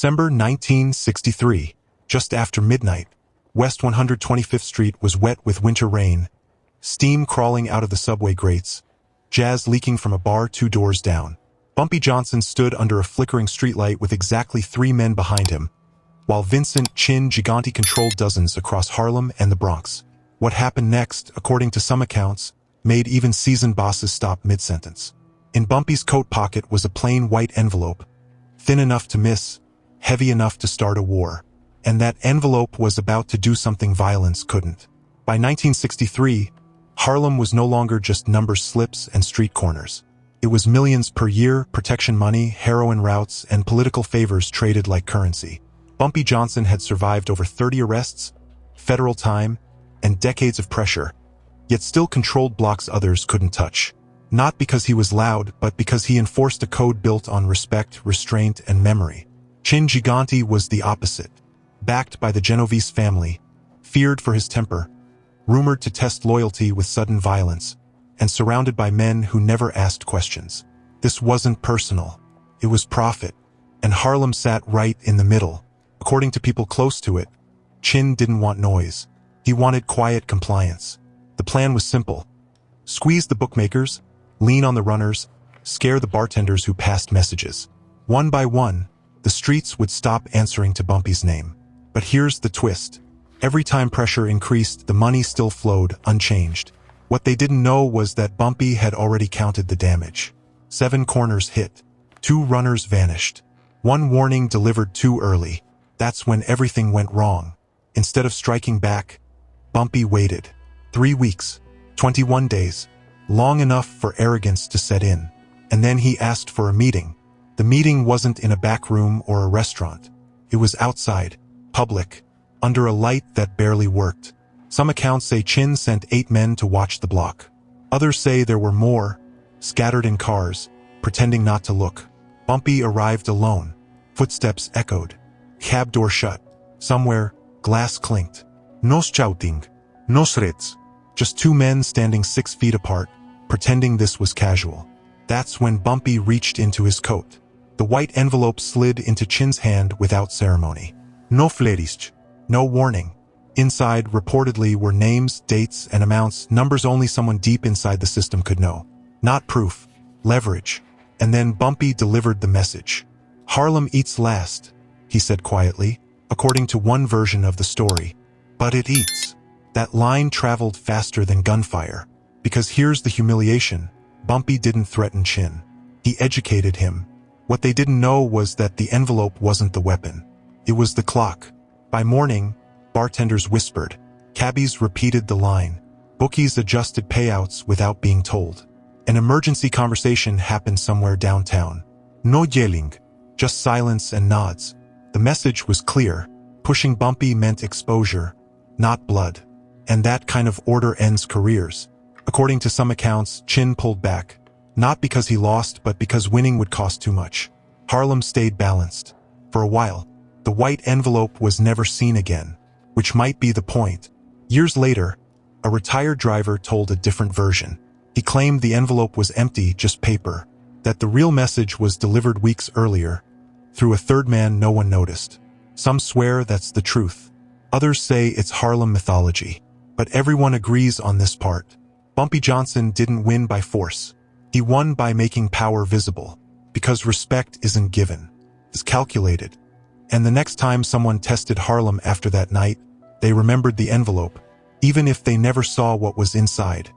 December 1963, just after midnight, West 125th Street was wet with winter rain, steam crawling out of the subway grates, jazz leaking from a bar 2 doors down. Bumpy Johnson stood under a flickering streetlight with exactly 3 men behind him, while Vincent Chin Gigante controlled dozens across Harlem and the Bronx. What happened next, according to some accounts, made even seasoned bosses stop mid-sentence. In Bumpy's coat pocket was a plain white envelope, thin enough to miss, heavy enough to start a war. And that envelope was about to do something violence couldn't. By 1963, Harlem was no longer just number slips and street corners. It was millions per year, protection money, heroin routes, and political favors traded like currency. Bumpy Johnson had survived over 30 arrests, federal time, and decades of pressure, yet still controlled blocks others couldn't touch. Not because he was loud, but because he enforced a code built on respect, restraint, and memory. Chin Gigante was the opposite. Backed by the Genovese family, feared for his temper, rumored to test loyalty with sudden violence, and surrounded by men who never asked questions. This wasn't personal. It was profit, and Harlem sat right in the middle. According to people close to it, Chin didn't want noise. He wanted quiet compliance. The plan was simple. Squeeze the bookmakers, lean on the runners, scare the bartenders who passed messages. One by one, the streets would stop answering to Bumpy's name. But here's the twist. Every time pressure increased, the money still flowed unchanged. What they didn't know was that Bumpy had already counted the damage. 7 corners hit. 2 runners vanished. 1 warning delivered too early. That's when everything went wrong. Instead of striking back, Bumpy waited. 3 weeks, 21 days, long enough for arrogance to set in. And then he asked for a meeting. The meeting wasn't in a back room or a restaurant. It was outside, public, under a light that barely worked. Some accounts say Chin sent 8 men to watch the block. Others say there were more, scattered in cars, pretending not to look. Bumpy arrived alone. Footsteps echoed. Cab door shut. Somewhere, glass clinked. No shouting. No threats. Just 2 men standing 6 feet apart, pretending this was casual. That's when Bumpy reached into his coat. The white envelope slid into Chin's hand without ceremony. No flerisht. No warning. Inside, reportedly, were names, dates, and amounts, numbers only someone deep inside the system could know. Not proof. Leverage. And then Bumpy delivered the message. Harlem eats last, he said quietly, according to one version of the story. But it eats. That line traveled faster than gunfire. Because here's the humiliation. Bumpy didn't threaten Chin. He educated him. What they didn't know was that the envelope wasn't the weapon. It was the clock. By morning, bartenders whispered. Cabbies repeated the line. Bookies adjusted payouts without being told. An emergency conversation happened somewhere downtown. No yelling, just silence and nods. The message was clear. Pushing Bumpy meant exposure, not blood. And that kind of order ends careers. According to some accounts, Chin pulled back. Not because he lost, but because winning would cost too much. Harlem stayed balanced. For a while, the white envelope was never seen again, which might be the point. Years later, a retired driver told a different version. He claimed the envelope was empty, just paper, that the real message was delivered weeks earlier, through a third man no one noticed. Some swear that's the truth. Others say it's Harlem mythology. But everyone agrees on this part. Bumpy Johnson didn't win by force. He won by making power visible. Because respect isn't given. It's calculated. And the next time someone tested Harlem after that night, they remembered the envelope, even if they never saw what was inside.